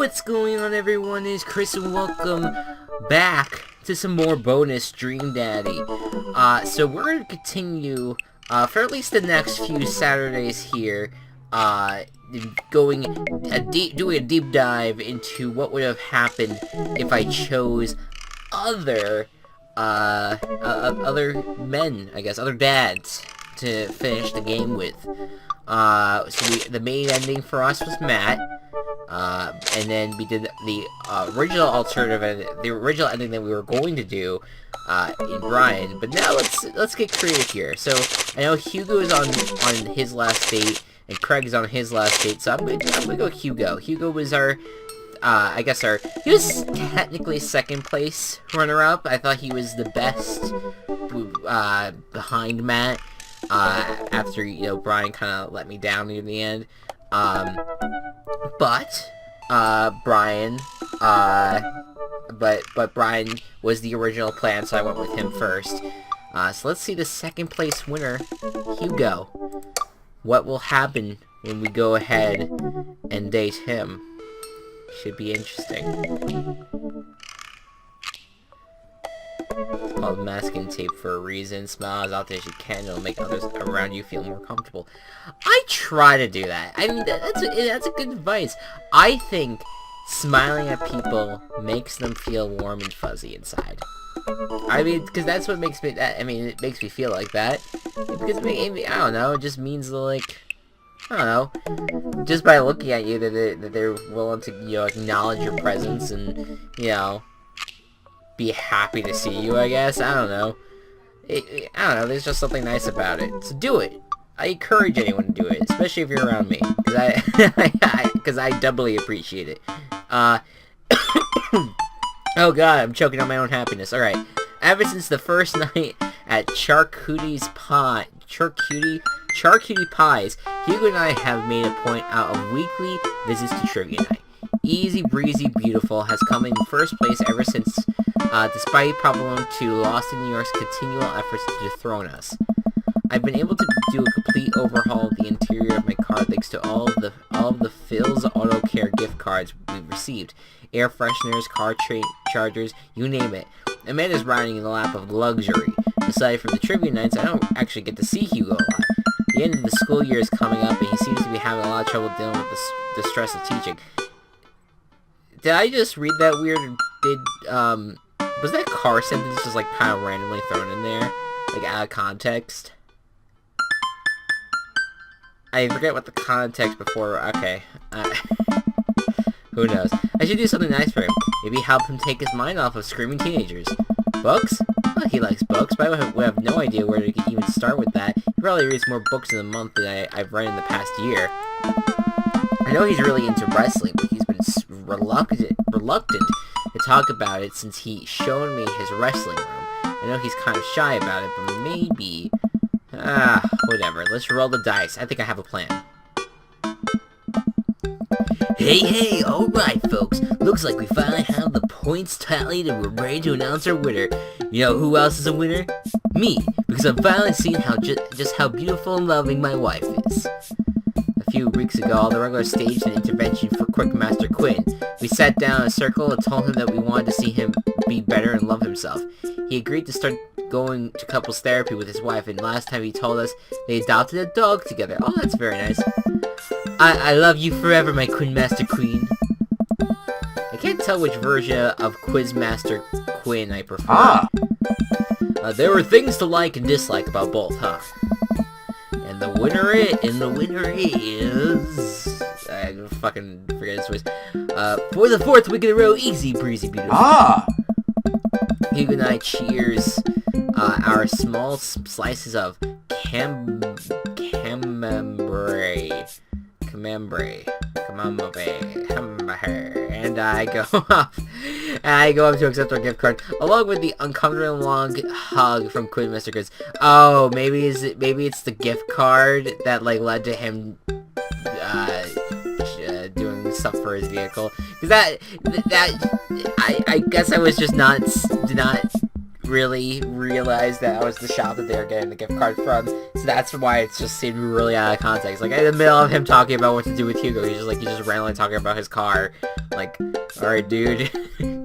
what's going on, everyone? It's Chris and welcome back to some more bonus Dream Daddy. So we're going to continue, for at least the next few Saturdays here, doing a deep dive into what would have happened if I chose other men, I guess, other dads to finish the game with. The main ending for us was Matt. And then we did the original alternative, the original ending that we were going to do in Brian. But now let's get creative here. So I know Hugo is on his last date, and Craig is on his last date. So I'm gonna go Hugo. Hugo was he was technically second place runner-up. I thought he was the best behind Matt. After Brian kind of let me down near the end. But Brian was the original plan, so I went with him first. So let's see the second place winner, Hugo. What will happen when we go ahead and date him? Should be interesting. It's called masking tape for a reason. Smile as often as you can. It'll make others around you feel more comfortable. I try to do that. I mean, that's a good advice. I think smiling at people makes them feel warm and fuzzy inside. I mean, because that's what makes me. It makes me feel like that. Because maybe, I don't know. It just means like, I don't know. Just by looking at you, that they're willing to acknowledge your presence and be happy to see you, I guess. I don't know. I don't know, there's just something nice about it. So do it. I encourage anyone to do it, especially if you're around me. Because I doubly appreciate it. Oh god, I'm choking on my own happiness. Alright. Ever since the first night at Charcutie's Pies, Hugo and I have made a point out of weekly visits to Trivia Night. Easy Breezy Beautiful has come in first place ever since, despite Problem 2 Lost in New York's continual efforts to dethrone us. I've been able to do a complete overhaul of the interior of my car thanks to all of the Phil's Auto Care gift cards we've received. Air fresheners, car chargers, you name it. Amanda's riding in the lap of luxury. Aside from the trivia nights, I don't actually get to see Hugo a lot. The end of the school year is coming up, and he seems to be having a lot of trouble dealing with the stress of teaching. Did I just read that weird? Was that car sentence just like kind of randomly thrown in there, like out of context? I forget what the context before. Okay, who knows? I should do something nice for him. Maybe help him take his mind off of screaming teenagers. Books? Well, he likes books, but I have no idea where to even start with that. He probably reads more books in a month than I've read in the past year. I know he's really into wrestling, but he's been reluctant to talk about it since he showed me his wrestling room. I know he's kind of shy about it, but maybe... whatever. Let's roll the dice. I think I have a plan. Hey, alright folks. Looks like we finally have the points tallied and we're ready to announce our winner. You know who else is a winner? Me, because I've finally seen just how beautiful and loving my wife is. A few weeks ago, the regular staged an intervention for Quickmaster Quinn. We sat down in a circle and told him that we wanted to see him be better and love himself. He agreed to start going to couples therapy with his wife, and last time he told us they adopted a dog together. Oh, that's very nice. I love you forever, my Quizmaster Queen. I can't tell which version of Quizmaster Quinn I prefer. There were things to like and dislike about both, huh? And the winner is... I fucking forget his voice. For the fourth week in a row, Easy Breezy Beautiful. Hugo and I cheers our small slices of camembert, and I go up to accept our gift card, along with the uncomfortable long hug from Quizmaster Chris. Oh, maybe it's the gift card that like led to him doing stuff for his vehicle. Because I guess I was just not really realize that I was the shop that they were getting the gift card from. So that's why it just seemed really out of context. Like, in the middle of him talking about what to do with Hugo, he's just randomly talking about his car. Like, alright, dude.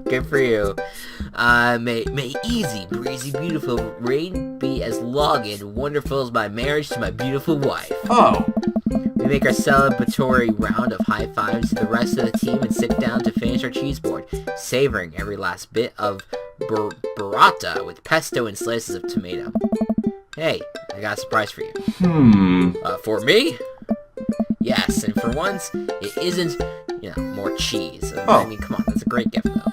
Good for you. May easy, breezy, beautiful rain be as long and wonderful as my marriage to my beautiful wife. Oh. We make our celebratory round of high fives to the rest of the team and sit down to finish our cheese board, savoring every last bit of burrata with pesto and slices of tomato. Hey, I got a surprise for you. For me? Yes, and for once, it isn't, more cheese. I mean, come on, that's a great gift, though.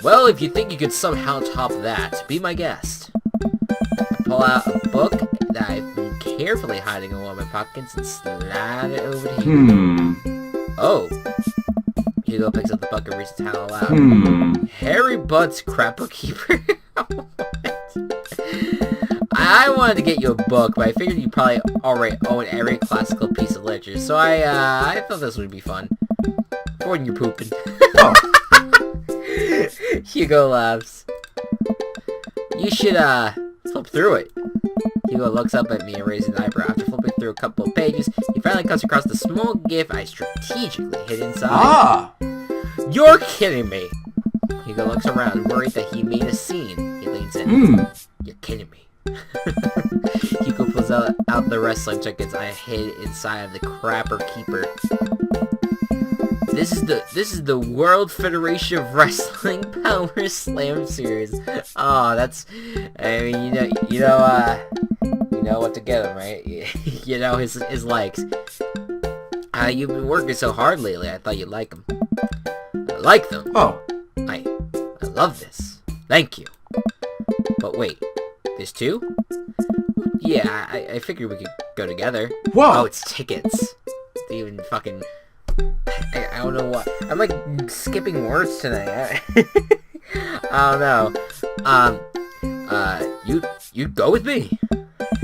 Well, if you think you could somehow top that, be my guest. I pull out a book that I've been carefully hiding in one of my pockets and slide it over to Hugo. Oh. Hugo picks up the book and reads the title aloud. Harry Butt's Crapper Keeper? I wanted to get you a book, but I figured you probably already own every classical piece of literature, so I thought this would be fun. For when you're pooping. Hugo laughs. You should, flip through it. Hugo looks up at me and raises an eyebrow. After flipping through a couple of pages, he finally comes across the small gift I strategically hid inside. You're kidding me! Hugo looks around, worried that he made a scene. He leans in. You're kidding me. Hugo pulls out the wrestling tickets I hid inside of the Crapper Keeper. This is the World Federation of Wrestling Power Slam Series. Oh, that's, I mean, you know what to get him, right? You know his likes. You've been working so hard lately. I thought you'd like them. I like them. Oh. I love this. Thank you. But wait, there's two? Yeah, I figured we could go together. Whoa. Oh, it's tickets. They even fucking. I don't know what. I'm like skipping words tonight. I don't know. You go with me?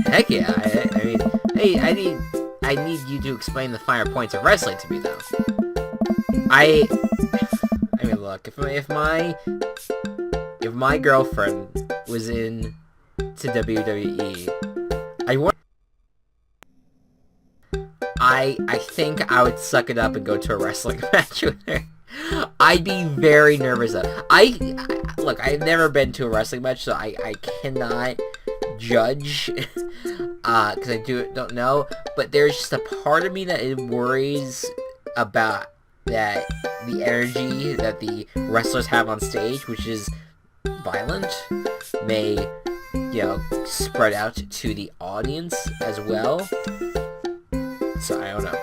Heck yeah. I mean, hey, I need you to explain the finer points of wrestling to me, though. I mean, look, if my girlfriend was in to WWE, I think I would suck it up and go to a wrestling match with her. I'd be very nervous. Look, I've never been to a wrestling match, so I cannot judge, because I don't know, but there's just a part of me that it worries about that the energy that the wrestlers have on stage, which is violent, may, spread out to the audience as well. So I don't know.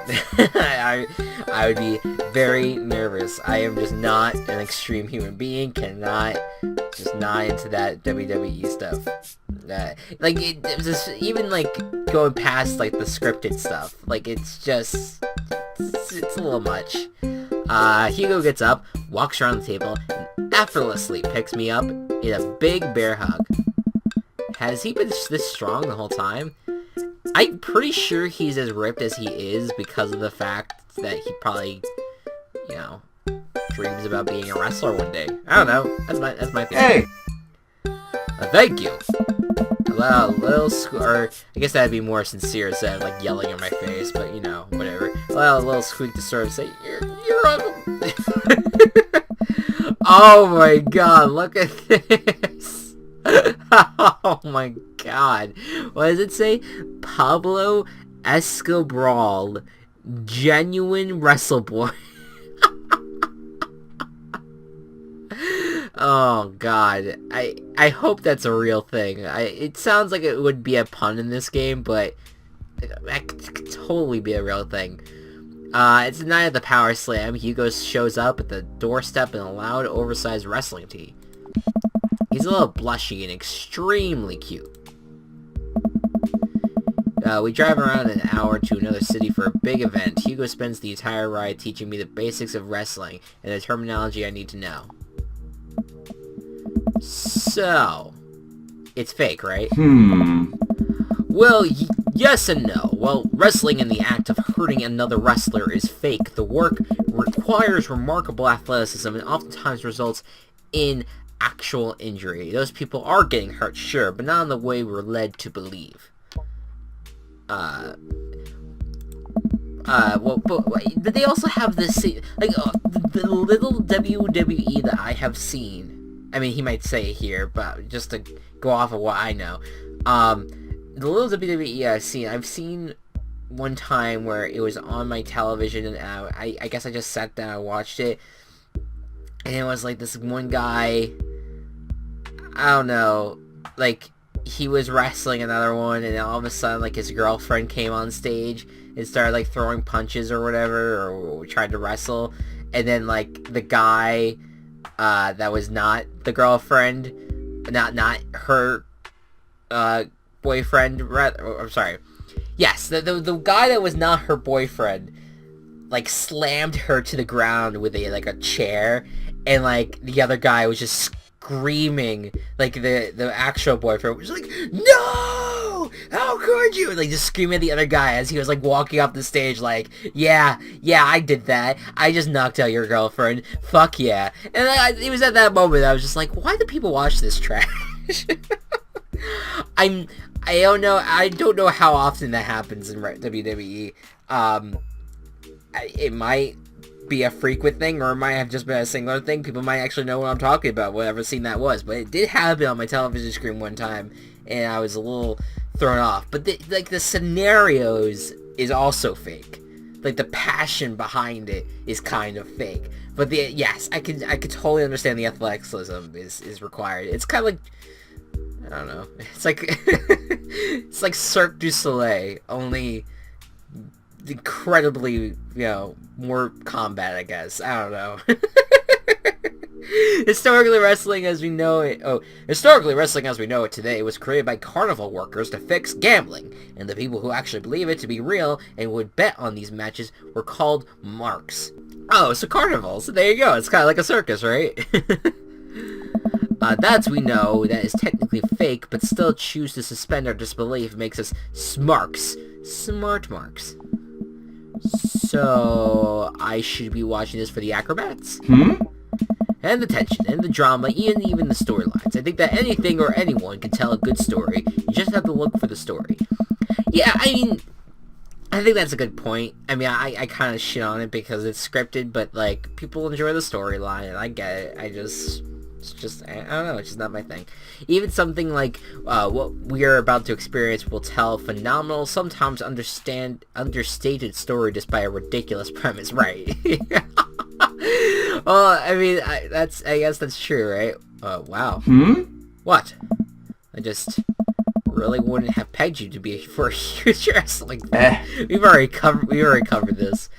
I would be very nervous. I am just not an extreme human being. Just not into that WWE stuff. It was just, even going past the scripted stuff. It's a little much. Hugo gets up, walks around the table, and effortlessly picks me up in a big bear hug. Has he been this strong the whole time? I'm pretty sure he's as ripped as he is because of the fact that he probably, dreams about being a wrestler one day. I don't know. That's my theory. Hey! Thank you. A little or I guess that'd be more sincere instead of yelling in my face, but whatever. A little squeak to sort of say, you're welcome. Oh my god, look at this. Oh my god. What does it say? Pablo Escobar, genuine wrestleboy. Oh god. I hope that's a real thing. It sounds like it would be a pun in this game, but that could totally be a real thing. It's the night of the Power Slam. Hugo shows up at the doorstep in a loud, oversized wrestling tee. He's a little blushy and extremely cute. We drive around an hour to another city for a big event. Hugo spends the entire ride teaching me the basics of wrestling and the terminology I need to know. So, it's fake, right? Well, yes and no. Well, wrestling in the act of hurting another wrestler is fake. The work requires remarkable athleticism and oftentimes results in actual injury. Those people are getting hurt, sure, but not in the way we're led to believe. But they also have this, like, the little WWE that I have seen. I mean, he might say it here, but just to go off of what I know, the little WWE I've seen one time where it was on my television, and I guess I just sat down and watched it, and it was like this one guy, I don't know, like, he was wrestling another one, and all of a sudden, like, his girlfriend came on stage and started, like, throwing punches or whatever, or tried to wrestle, and then, like, the guy, that was not the girlfriend, not her, boyfriend, I'm sorry, yes, the guy that was not her boyfriend, like, slammed her to the ground with a chair, and, like, the other guy was just screaming, like, the actual boyfriend was like, "No! How could you?" Like, just screaming at the other guy as he was, like, walking off the stage, like, yeah, I did that. I just knocked out your girlfriend. Fuck yeah. And it was at that moment I was just like, why do people watch this trash? I don't know. I don't know how often that happens in WWE. It might be a frequent thing, or it might have just been a singular thing. People might actually know what I'm talking about, whatever scene that was. But it did happen on my television screen one time, and I was a little thrown off. But the scenarios is also fake. Like, the passion behind it is kind of fake. But yes, I could totally understand the athleticism is required. It's kind of like, I don't know. It's like it's like Cirque du Soleil, only incredibly, more combat, I guess. I don't know. Historically, wrestling as we know it today was created by carnival workers to fix gambling, and the people who actually believe it to be real and would bet on these matches were called marks. Oh, so carnivals. There you go. It's kind of like a circus, right? We know that is technically fake, but still choose to suspend our disbelief makes us smarks. Smart marks. So, I should be watching this for the acrobats? And the tension, and the drama, and even the storylines. I think that anything or anyone can tell a good story. You just have to look for the story. Yeah, I mean, I think that's a good point. I mean, I kind of shit on it because it's scripted, but, like, people enjoy the storyline, and I get it. I don't know, it's just not my thing. Even something like what we are about to experience will tell phenomenal, sometimes understated story just by a ridiculous premise, right? Well, I mean, I guess that's true, right? Wow. What? I just really wouldn't have pegged you to be for a huge wrestling fan. We've already covered this.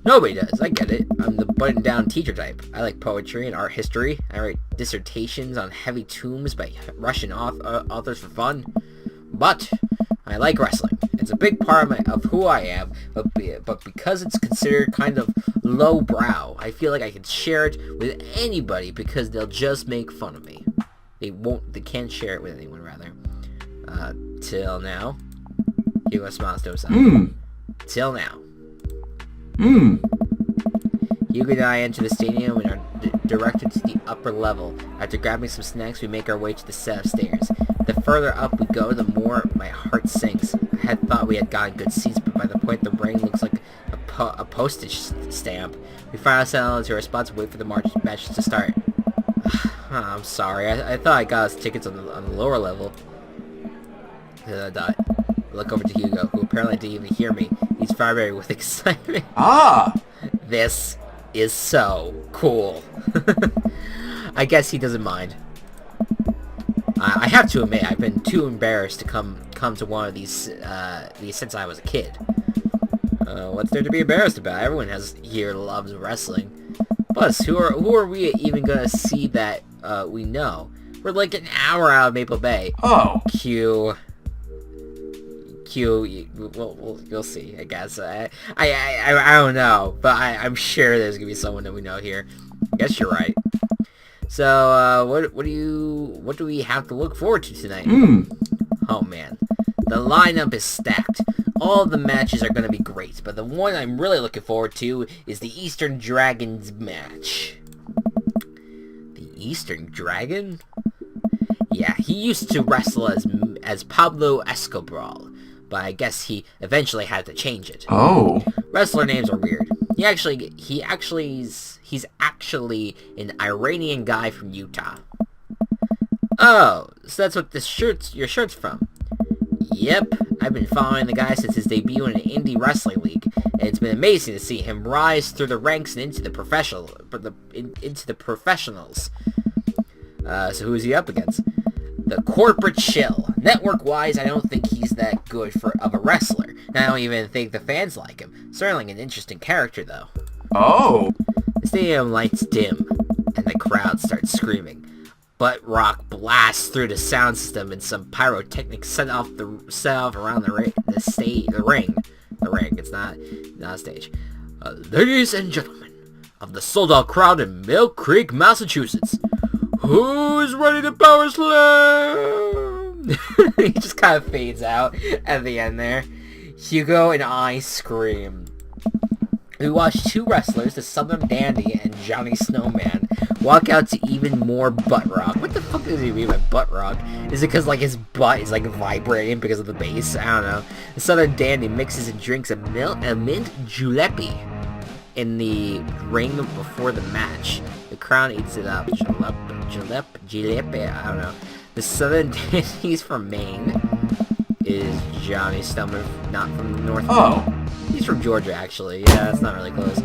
Nobody does. I get it. I'm the button-down teacher type. I like poetry and art history. I write dissertations on heavy tombs by Russian authors for fun. But I like wrestling. It's a big part of who I am, but because it's considered kind of lowbrow, I feel like I can share it with anybody because they'll just make fun of me. They can't share it with anyone, rather. Till now. Hugo smiles to himself. Till now. Hugo and I enter the stadium and are directed to the upper level. After grabbing some snacks, we make our way to the set of stairs. The further up we go, the more my heart sinks. I had thought we had gotten good seats, but by the point the ring looks like a postage stamp, we find ourselves into our spots and wait for the match to start. I'm sorry, I thought I got us tickets on the lower level. I look over to Hugo, who apparently didn't even hear me. He's vibrating with excitement. This is so cool. I guess he doesn't mind. I have to admit, I've been too embarrassed to come to one of these since I was a kid. What's there to be embarrassed about? Everyone here loves wrestling. Plus, who are we even gonna see that we know? We're like an hour out of Maple Bay. Oh. Q, you'll see, I guess. I don't know, but I'm sure there's gonna be someone that we know here. I guess you're right. So, what do we have to look forward to tonight? Oh man, the lineup is stacked. All the matches are gonna be great, but the one I'm really looking forward to is the Eastern Dragons match. The Eastern Dragon? Yeah, he used to wrestle as Pablo Escobar, but I guess he eventually had to change it. Oh. Wrestler names are weird. He's actually an Iranian guy from Utah. Oh, so that's what your shirt's from. Yep, I've been following the guy since his debut in an indie wrestling league, and it's been amazing to see him rise through the ranks and into the professionals. So who is he up against? The Corporate Shill. Network-wise, I don't think he's that good of a wrestler. And I don't even think the fans like him. Certainly an interesting character, though. Oh. The stadium lights dim, and the crowd starts screaming. Butt Rock blasts through the sound system, and some pyrotechnics set off around the ring. It's not a stage. Ladies and gentlemen of the sold-out crowd in Mill Creek, Massachusetts, who's ready to power slam? He just kind of fades out at the end there. Hugo and I scream. We watch two wrestlers, the Southern Dandy and Johnny Snowman, walk out to even more butt rock. What the fuck does he mean by butt rock? Is it because, like, his butt is, like, vibrating because of the bass? I don't know. The Southern Dandy mixes and drinks a mint julep in the ring before the match. The crowd eats it up. Julep, I don't know. The Southern Dandy's from Maine. Is Johnny Snowman not from the North? Oh. He's from Georgia, actually. Yeah, that's not really close.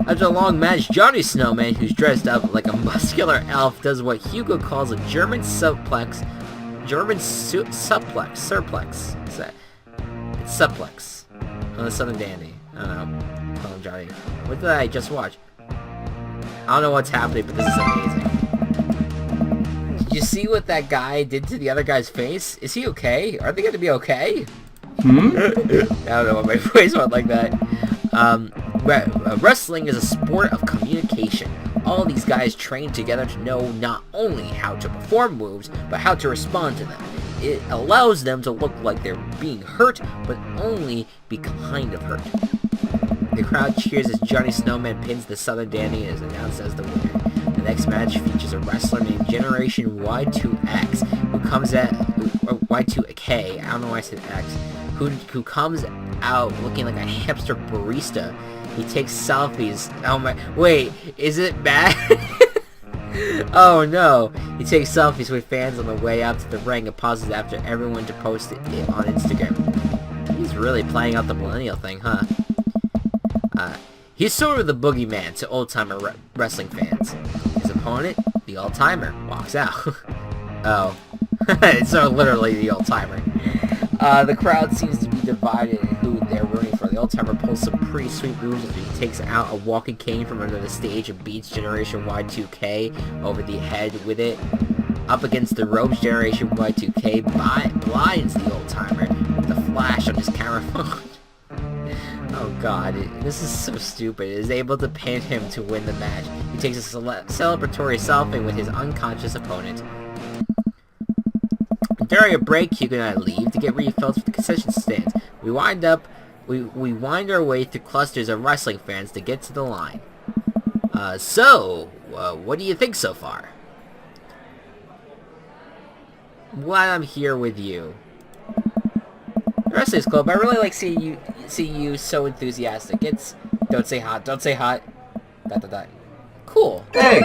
After a long match, Johnny Snowman, who's dressed up like a muscular elf, does what Hugo calls a German suplex. It's suplex on the Southern Dandy. I don't know. Call him Johnny. What did I just watch? I don't know what's happening, but this is amazing. Did you see what that guy did to the other guy's face? Is he okay? Are they going to be okay? I don't know why my voice went like that. Wrestling is a sport of communication. All these guys train together to know not only how to perform moves, but how to respond to them. It allows them to look like they're being hurt, but only be kind of hurt. The crowd cheers as Johnny Snowman pins the Southern Dandy and is announced as the winner. The next match features a wrestler named Generation Y2X, who comes at Y2K. I don't know why I said X. Who comes out looking like a hipster barista. He takes selfies. Oh my! Wait, is it bad? Oh no! He takes selfies with fans on the way out to the ring and pauses after everyone to post it on Instagram. He's really playing out the millennial thing, huh? He's sort of the boogeyman to old-timer wrestling fans. His opponent, the old-timer, walks out. Oh. It's so literally the old-timer. The crowd seems to be divided in who they're rooting for. The old-timer pulls some pretty sweet moves as he takes out a walking cane from under the stage and beats Generation Y2K over the head with it. Up against the ropes, Generation Y2K blinds the old-timer with a flash on his camera phone. Oh god, this is so stupid. Is able to pin him to win the match. He takes a celebratory selfie with his unconscious opponent. During a break, Hugo and I leave to get refills for the concession stands. We wind our way through clusters of wrestling fans to get to the line. What do you think so far? Glad I'm here with you. The rest is cool, but I really like seeing you so enthusiastic. It's don't say hot. Cool. Hey!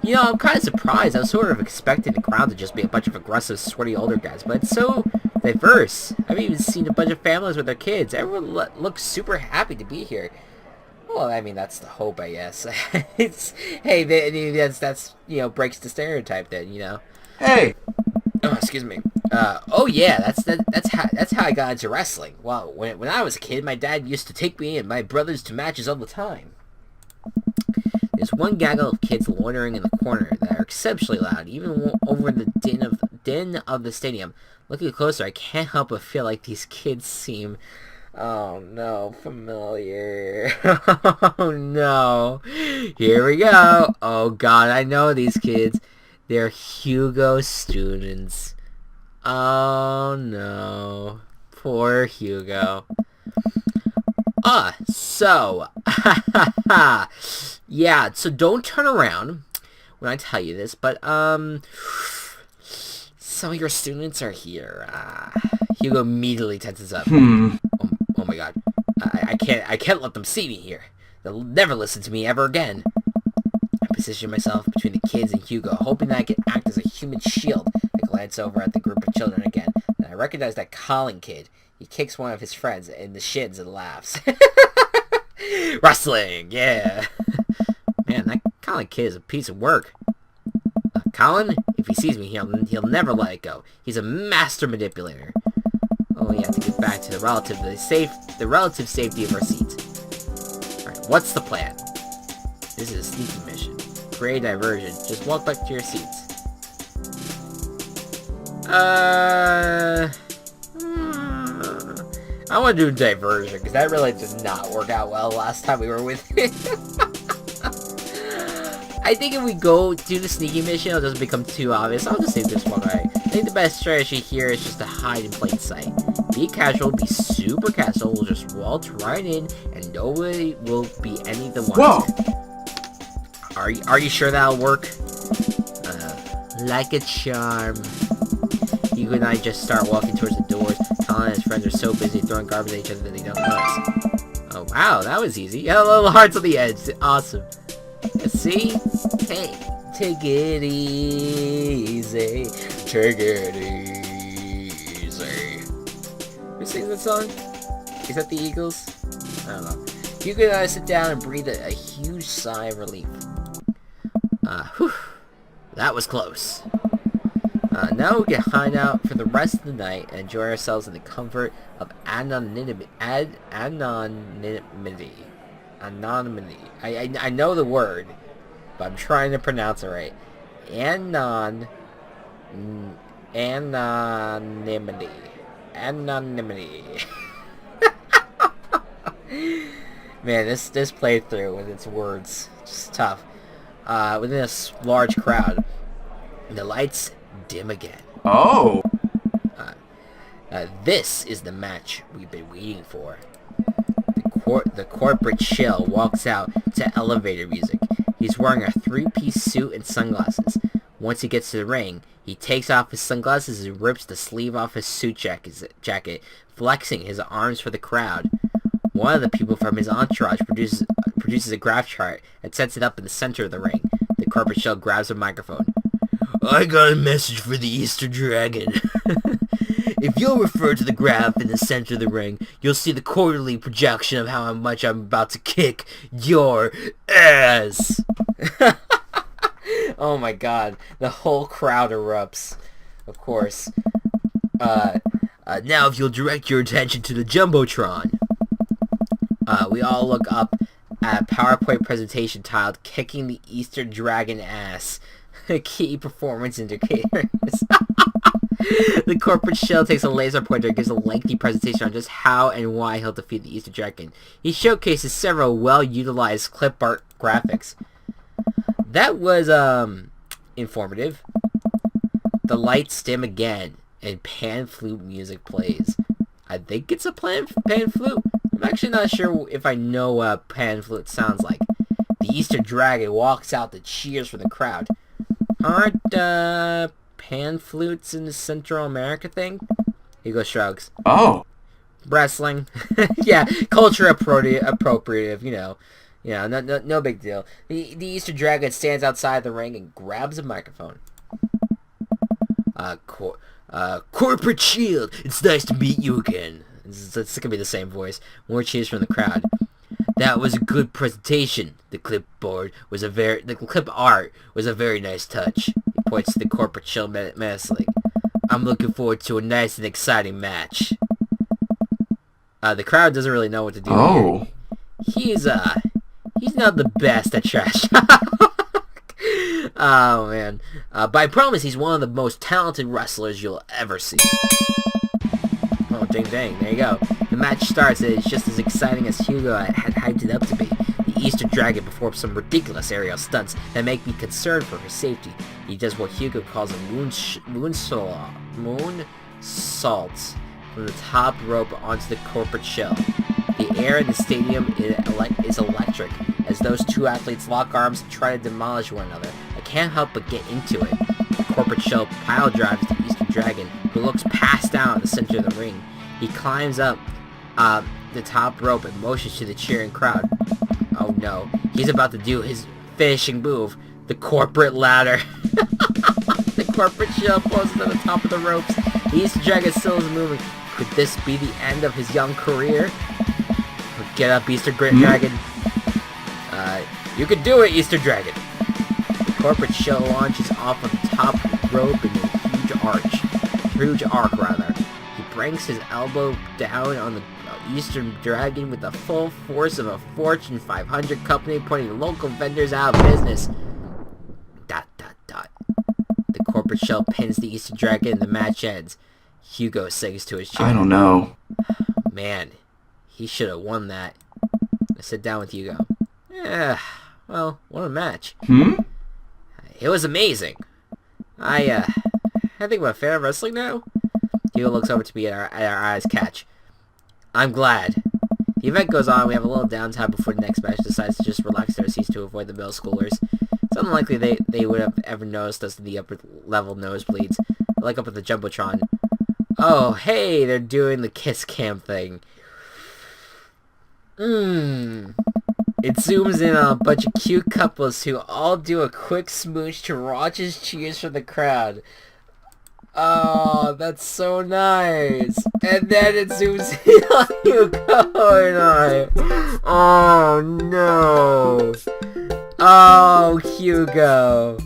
You know, I'm kind of surprised. I was sort of expecting the crowd to just be a bunch of aggressive, sweaty older guys, but it's so diverse. I've even seen a bunch of families with their kids. Everyone looks super happy to be here. Well, I mean, that's the hope, I guess. That's breaks the stereotype then, you know. Hey! Oh, excuse me. Oh yeah, that's how I got into wrestling. Well, when I was a kid, my dad used to take me and my brothers to matches all the time. There's one gaggle of kids loitering in the corner that are exceptionally loud, even over the din of the stadium. Looking closer, I can't help but feel like these kids seem, oh no, familiar. Oh no. Here we go. Oh god, I know these kids. They're Hugo students. Oh no. Poor Hugo. Yeah, so don't turn around. when I tell you this, but, some of your students are here. Hugo immediately tenses up. Oh my god. I can't let them see me here. They'll never listen to me ever again. I position myself between the kids and Hugo, hoping that I can act as a human shield. I glance over at the group of children again, and I recognize that Colin kid. He kicks one of his friends in the shins and laughs. Wrestling, yeah. Man, that Colin kid is a piece of work. Colin, if he sees me, he'll never let it go. He's a master manipulator. Oh, we have to get back to the relative safety of our seats. Alright, what's the plan? This is a sneaky mission. Create a diversion. Just walk back to your seats. I want to do diversion, because that really did not work out well last time we were with it. I think if we go do the sneaky mission, it doesn't become too obvious. I'll just say this one way. I think the best strategy here is just to hide in plain sight. Be casual, be super casual, we'll just waltz right in, and nobody will be any of the ones. Whoa! Are you sure that'll work? Like a charm. Hugo and I just start walking towards the doors. Colin and his friends are so busy throwing garbage at each other that they don't notice. Oh wow, that was easy. Yeah, little hearts on the edge. Awesome. See? Hey, take it easy. Take it easy. Who sings that song? Is that the Eagles? I don't know. Hugo and I sit down and breathe a huge sigh of relief. Whew. That was close. Now we can hide out for the rest of the night and enjoy ourselves in the comfort of anonymity. Anonymity. I know the word, but I'm trying to pronounce it right. Anonymity. Anonymity. Man, this playthrough with its words, just tough. Within a large crowd, the lights dim again. Oh! This is the match we've been waiting for. The corporate shill walks out to elevator music. He's wearing a three-piece suit and sunglasses. Once he gets to the ring, he takes off his sunglasses and rips the sleeve off his suit jacket, flexing his arms for the crowd. One of the people from his entourage produces a graph chart and sets it up in the center of the ring. The corporate shill grabs a microphone. I got a message for the Easter Dragon. If you'll refer to the graph in the center of the ring, you'll see the quarterly projection of how much I'm about to kick your ass. Oh my god. The whole crowd erupts. Of course. Now if you'll direct your attention to the Jumbotron. We all look up at a PowerPoint presentation titled Kicking the Easter Dragon Ass. Key performance indicators. The corporate shill takes a laser pointer and gives a lengthy presentation on just how and why he'll defeat the Easter Dragon. He showcases several well-utilized clip art graphics. That was, informative. The lights dim again, and pan flute music plays. I think it's a pan flute. I'm actually not sure if I know what pan flute sounds like. The Easter Dragon walks out to cheers from the crowd. Aren't, pan flutes in the Central America thing? Hugo shrugs. Oh. Wrestling. Yeah, culture appropriative, you know. Yeah, no big deal. The Easter Dragon stands outside the ring and grabs a microphone. Corporate Shield, it's nice to meet you again. It's gonna be the same voice. More cheers from the crowd. That was a good presentation. The clip art was a very nice touch. He points to the corporate shield menacingly. I'm looking forward to a nice and exciting match. The crowd doesn't really know what to do. Oh. Here. He's not the best at trash talk. Oh man. But I promise he's one of the most talented wrestlers you'll ever see. Oh, ding dang, there you go. The match starts and it's just as exciting as Hugo had hyped it up to be. The Easter Dragon performs some ridiculous aerial stunts that make me concerned for her safety. He does what Hugo calls a moonsault from the top rope onto the corporate shell. The air in the stadium is electric as those two athletes lock arms and try to demolish one another. A can't help but get into it. The corporate shell pile drives the Eastern Dragon, who looks passed out in the center of the ring. He climbs up the top rope and motions to the cheering crowd. Oh no, he's about to do his finishing move, the corporate ladder. The corporate shell poses at the top of the ropes. The Eastern Dragon still is moving. Could this be the end of his young career? Get up, Eastern Dragon. You can do it, Eastern Dragon. The corporate shell launches off of the top rope in a huge arc. He brings his elbow down on the Eastern Dragon with the full force of a Fortune 500 company, putting local vendors out of business. ... The corporate shell pins the Eastern Dragon and the match ends. Hugo sings to his chair. I don't know. Man, he should have won that. I sit down with Hugo. Yeah, well, what a match. It was amazing. I think I'm a fan of wrestling now. Hugo looks over to me and our eyes catch. I'm glad. The event goes on. We have a little downtime before the next match decides to just relax their seats to avoid the middle schoolers. It's unlikely they would have ever noticed us in the upper level nosebleeds. Like up at the Jumbotron. Oh, hey, they're doing the kiss cam thing. It zooms in on a bunch of cute couples who all do a quick smooch to raucous cheers from the crowd. Oh, that's so nice. And then it zooms in on Hugo and I. Oh, no. Oh, Hugo.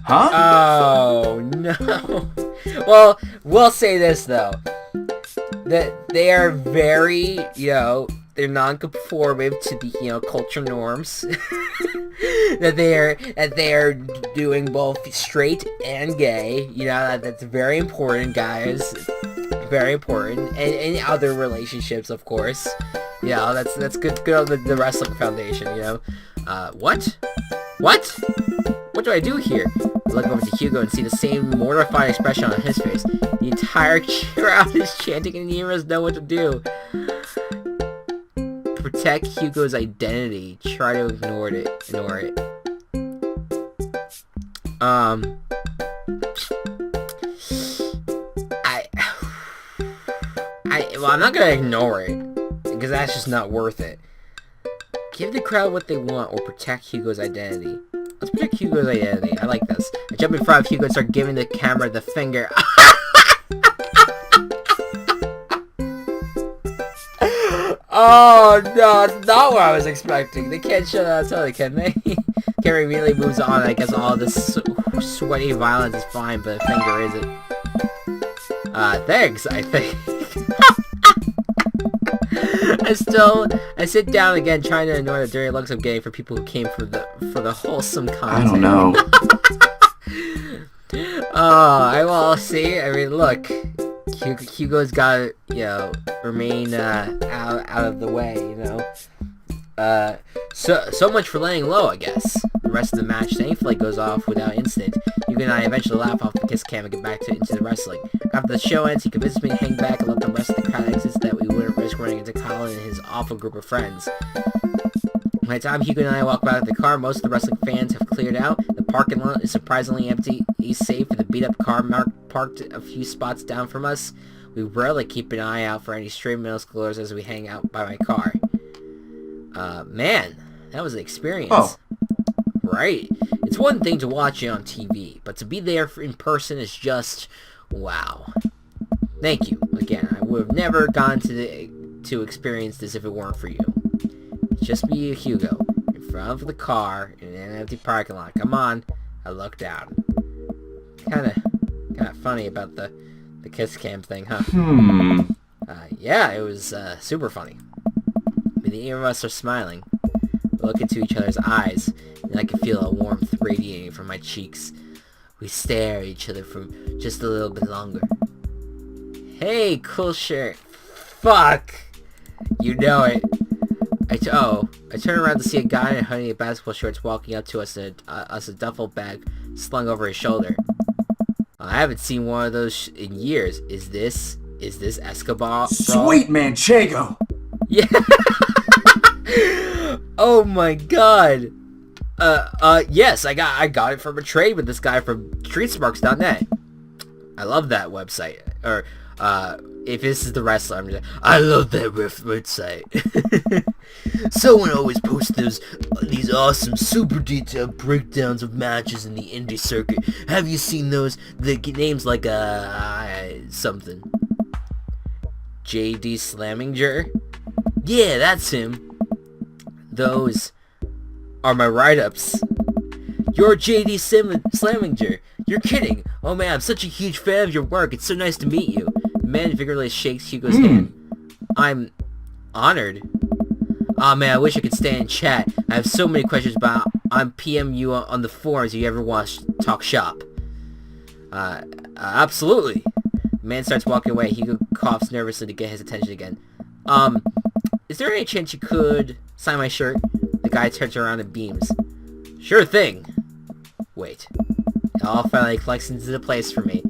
Huh? Oh, no. Well, we'll say this, though. That they are very, they're non-conforming to the, culture norms. that they are doing both straight and gay. That's very important, guys. Very important. And in other relationships, of course. That's good on the Wrestling Foundation, What? What? What do I do here? I look over to Hugo and see the same mortified expression on his face. The entire crowd is chanting and neither of us know what to do. Protect Hugo's identity. Try to ignore it. Well, I'm not gonna ignore it because that's just not worth it. Give the crowd what they want or protect Hugo's identity. Let's protect Hugo's identity. I like this. I jump in front of Hugo and start giving the camera the finger. Oh, no, that's not what I was expecting. They can't show that totally, can they? Camera immediately moves on. I guess all this sweaty violence is fine, but the finger isn't. Thanks, I think. I sit down again, trying to ignore the dirty looks I'm getting for people who came for the wholesome content. I don't know. Well, see, I mean, look, Hugo's got to, remain out of the way, So much for laying low, I guess. The rest of the match thankfully goes off without incident. Hugo and I eventually laugh off the kiss cam and get back into the wrestling. After the show ends, he convinces me to hang back and let the rest of the crowd exit so that we wouldn't risk running into Colin and his awful group of friends. By the time Hugo and I walk back to the car, most of the wrestling fans have cleared out. The parking lot is surprisingly empty. He's safe for the beat-up car parked a few spots down from us. We rarely keep an eye out for any stray middle schoolers as we hang out by my car. Man, that was an experience. Oh. Right. It's one thing to watch it on TV, but to be there in person is just, wow. Thank you. Again, I would have never gone to experience this if it weren't for you. It's just me and Hugo, in front of the car, in an empty parking lot. Come on. I look down. Kinda funny about the kiss cam thing, huh? Yeah, it was, super funny. Neither of us are smiling. We look into each other's eyes, and I can feel a warmth radiating from my cheeks. We stare at each other for just a little bit longer. Hey, cool shirt. Fuck! You know it. I turn around to see a guy in a hoodie and basketball shorts walking up to us a duffel bag slung over his shoulder. I haven't seen one of those in years. Is this Escobar? Sweet Manchego! Yeah. Oh my god. Yes, I got it from a trade with this guy from TreatSparks.net. I love that website. Or, if this is the wrestler, I love that website. Someone always posts these awesome, super detailed breakdowns of matches in the indie circuit. Have you seen those? The names like, something. J.D. Slaminger? Yeah, that's him. Those are my write-ups. You're J.D. Slaminger. You're kidding. Oh man, I'm such a huge fan of your work. It's so nice to meet you. The man vigorously shakes Hugo's hand. I'm honored. Aw man, I wish I could stay and chat. I have so many questions about I'm PM you on the forums if you ever want to talk shop. Absolutely. The man starts walking away. Hugo coughs nervously to get his attention again. Is there any chance you could sign my shirt? The guy turns around and beams. Sure thing. Wait. It all finally collects into the place for me.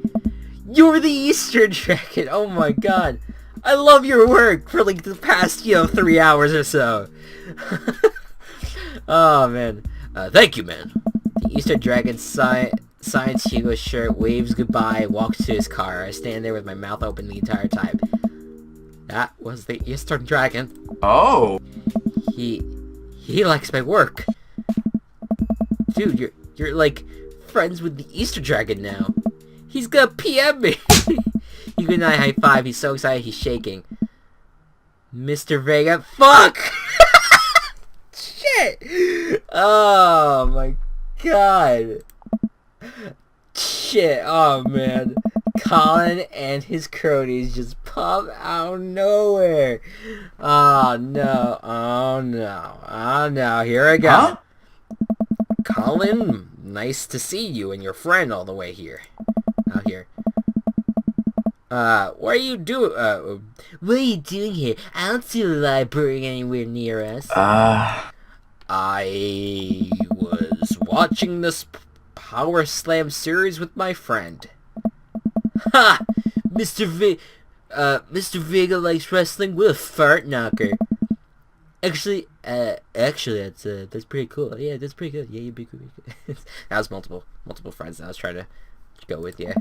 You're the Easter Dragon! Oh my god. I love your work for like the past, 3 hours or so. Oh man. Thank you, man. The Easter Dragon signs Hugo's shirt, waves goodbye, walks to his car. I stand there with my mouth open the entire time. That was the Easter Dragon. Oh. He likes my work. Dude, you're like friends with the Easter Dragon now. He's gonna PM me. Hugo and I high five. He's so excited he's shaking. Mr. Vega, fuck! Shit! Oh my god. Shit, oh man. Colin and his cronies just pop out of nowhere. Oh no, oh no, oh no, here I go. Huh? Colin, nice to see you and your friend all the way here. Out here. What are you doing? What are you doing here? I don't see a library anywhere near us. I was watching this Power Slam series with my friend. Ha! Mr. Vega likes wrestling. What a fart knocker. Actually, that's pretty cool. Yeah, that's pretty good. Yeah, you'd be good. That was multiple friends that I was trying to go with. Yeah.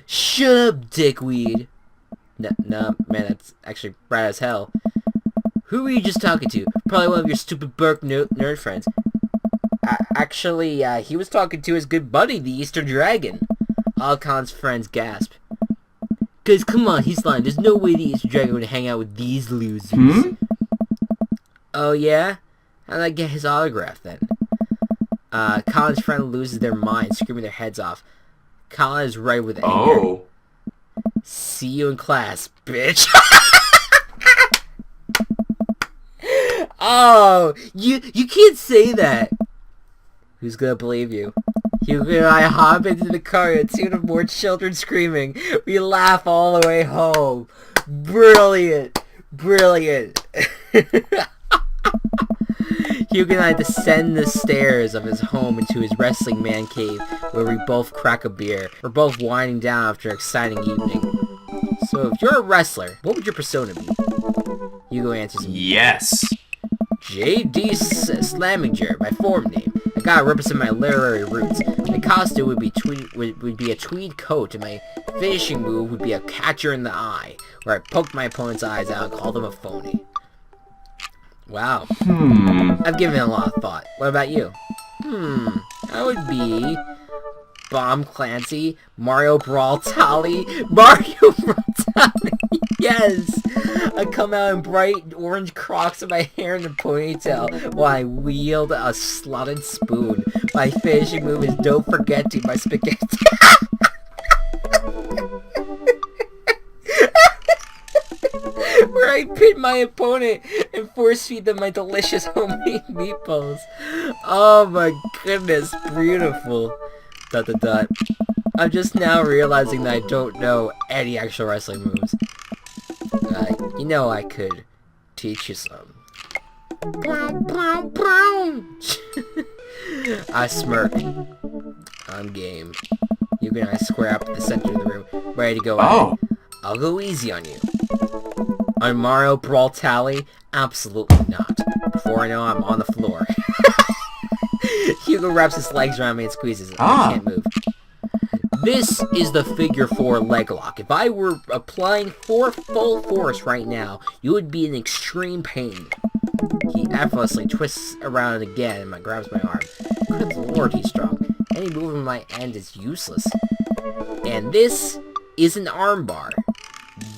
Shut up, dickweed. No, man, that's actually rad as hell. Who were you just talking to? Probably one of your stupid Burke nerd friends. Actually, he was talking to his good buddy, the Easter Dragon. All Colin's friends gasp. Guys, come on, he's lying. There's no way the Easter Dragon would hang out with these losers. Oh, yeah? How'd I get his autograph, then? Colin's friend loses their mind, screaming their heads off. Colin is right with anger. Oh. See you in class, bitch. Oh, you can't say that. Who's gonna believe you? Hugo and I hop into the car at the tune of more children screaming. We laugh all the way home. Brilliant. Hugo and I descend the stairs of his home into his wrestling man cave, where we both crack a beer. We're both winding down after an exciting evening. So if you're a wrestler, what would your persona be? Hugo answers me. Yes. J.D. Slaminger, my form name. I gotta represent my literary roots. My costume would be a tweed coat, and my finishing move would be a catcher in the eye, where I poke my opponent's eyes out and call them a phony. Wow. I've given it a lot of thought. What about you? I would be Bomb Clancy, Mario Brawl Tally. Yes! I come out in bright orange Crocs with my hair in a ponytail while I wield a slotted spoon. My finishing move is don't forget to my spaghetti. Where I pin my opponent and force feed them my delicious homemade meatballs. Oh my goodness, beautiful. ... I'm just now realizing that I don't know any actual wrestling moves. I could teach you some. I smirk. I'm game. You and I square up at the center of the room, ready to go out. I'll go easy on you. On Mario Brawl Tally? Absolutely not. Before I know I'm on the floor. Hugo wraps his legs around me and squeezes it. Ah. I can't move. This is the figure 4 leg lock. If I were applying full force right now, you would be in extreme pain. He effortlessly twists around again and grabs my arm. Good lord, he's strong. Any move on my end is useless. And this is an armbar.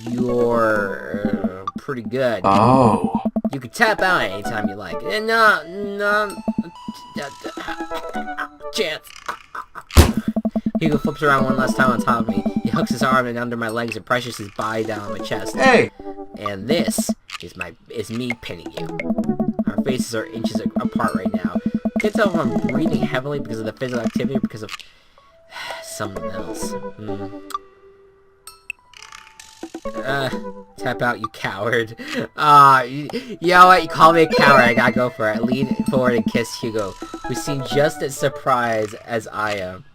You're pretty good. Oh. You can tap out anytime you like. And chance. Hugo flips around one last time on top of me. He hooks his arm in under my legs and presses his body down on my chest. Hey. And this is me pinning you. Our faces are inches apart right now. Can't tell if I'm breathing heavily because of the physical activity or because of something else. Tap out, you coward. You know what? You call me a coward. I gotta go for it. I lean forward and kiss Hugo, who seemed just as surprised as I am.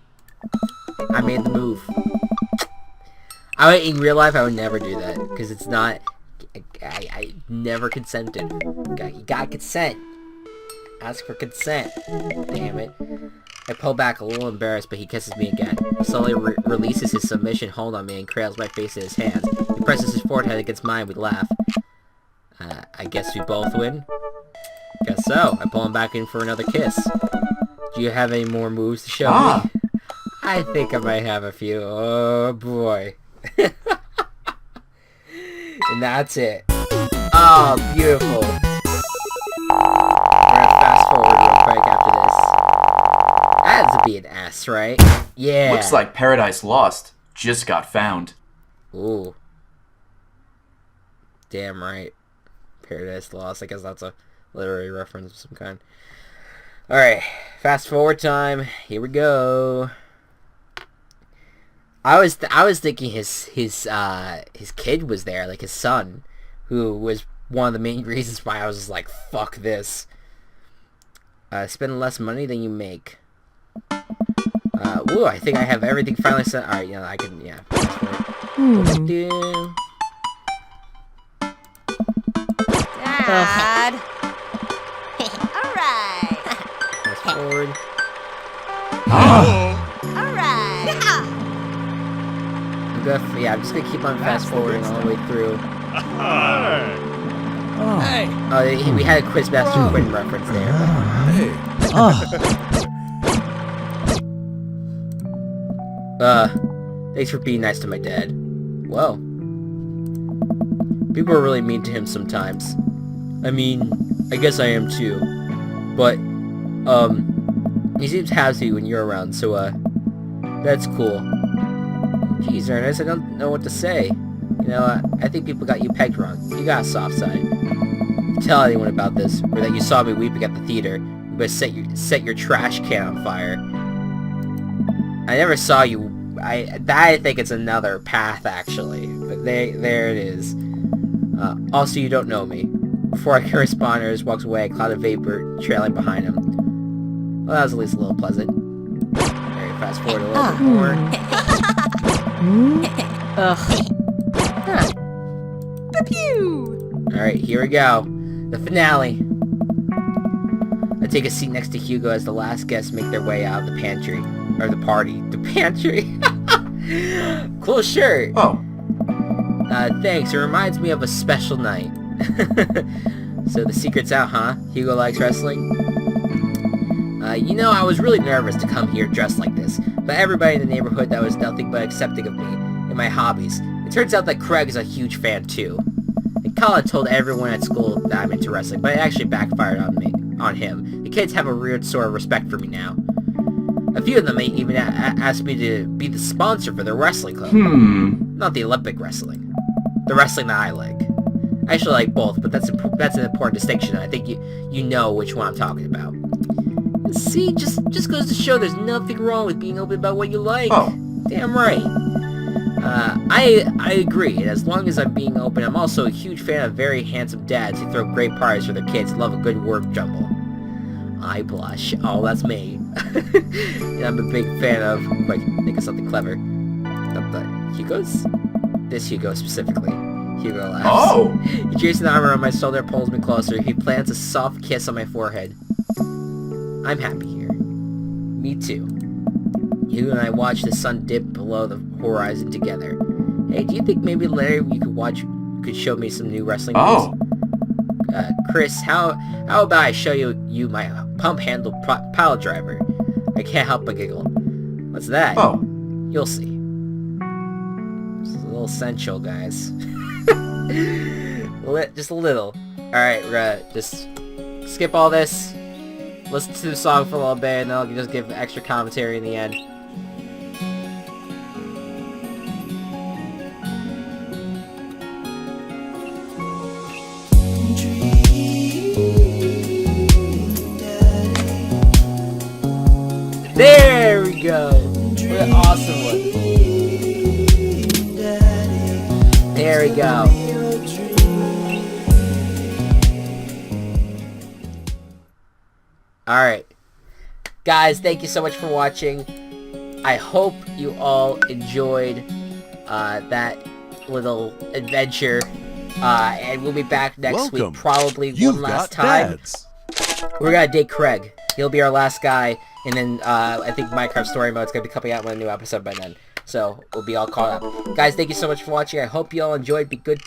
I made the move. In real life, I would never do that because it's not. I never consented. You got consent. Ask for consent. Damn it. I pull back a little embarrassed, but he kisses me again. He slowly releases his submission hold on me and cradles my face in his hands. He presses his forehead against mine. We laugh. I guess we both win? Guess so. I pull him back in for another kiss. Do you have any more moves to show me? I think I might have a few. Oh boy. And that's it. Oh, beautiful. We're gonna fast forward real quick after this. That has to be an S, right? Yeah. Looks like Paradise Lost just got found. Ooh. Damn right. Paradise Lost. I guess that's a literary reference of some kind. Alright. Fast forward time. Here we go. I was thinking his kid was there, like his son, who was one of the main reasons why I was just like, fuck this. Spend less money than you make. Ooh, I think I have everything finally set. Alright, you know, I can, yeah. Dad. Alright. Fast forward. Alright. I'm just gonna keep on fast forwarding all the way through. We had a Quizmaster Quinn reference there. Thanks for being nice to my dad. Well, people are really mean to him sometimes. I mean, I guess I am too. But, he seems happy when you're around, so, that's cool. Jeez, Ernest, I don't know what to say. You know, I think people got you pegged wrong. You got a soft side. If you tell anyone about this, or that you saw me weeping at the theater, you better set your trash can on fire. I never saw you. I think it's another path, actually. But there it is. Also, you don't know me. Before I can respond, Ernest walks away, a cloud of vapor trailing behind him. Well, that was at least a little pleasant. Very fast forward a little bit more. Alright, here we go. The finale. I take a seat next to Hugo as the last guests make their way out of the pantry. Or the party. The pantry? Cool shirt. Oh. Thanks. It reminds me of a special night. So the secret's out, huh? Hugo likes wrestling? You know, I was really nervous to come here dressed like this, but everybody in the neighborhood that was nothing but accepting of me and my hobbies. It turns out that Craig is a huge fan too. And Colin told everyone at school that I'm into wrestling, but it actually backfired on him. The kids have a weird sort of respect for me now. A few of them even asked me to be the sponsor for their wrestling club. Not the Olympic wrestling. The wrestling that I like. I actually like both, but that's an important distinction. I think you know which one I'm talking about. See, just goes to show there's nothing wrong with being open about what you like. Oh. Damn right. I agree, and as long as I'm being open, I'm also a huge fan of very handsome dads who throw great parties for their kids and love a good word jumble. I blush. Oh, that's me. And I'm a big fan of... Quick, think of something clever. Hugo's? This Hugo specifically. Hugo laughs. Oh! He draws an arm around my shoulder and pulls me closer. He plants a soft kiss on my forehead. I'm happy here. Me too. You and I watched the sun dip below the horizon together. Hey, do you think maybe later you could show me some new wrestling moves? Oh, Chris, how about I show you my pump handle pile driver? I can't help but giggle. What's that? oh. You'll see. It's a little sensual, guys. Just a little. Alright, we're gonna just skip all this. Listen to the song for a little bit, and then I'll just give extra commentary in the end. There we go! What an awesome one. There we go. Alright. Guys, thank you so much for watching. I hope you all enjoyed that little adventure. And we'll be back next week, probably one last time. We're gonna date Craig. He'll be our last guy, and then I think Minecraft Story Mode's gonna be coming out with a new episode by then. So we'll be all caught up. Guys, thank you so much for watching. I hope you all enjoyed. Be good to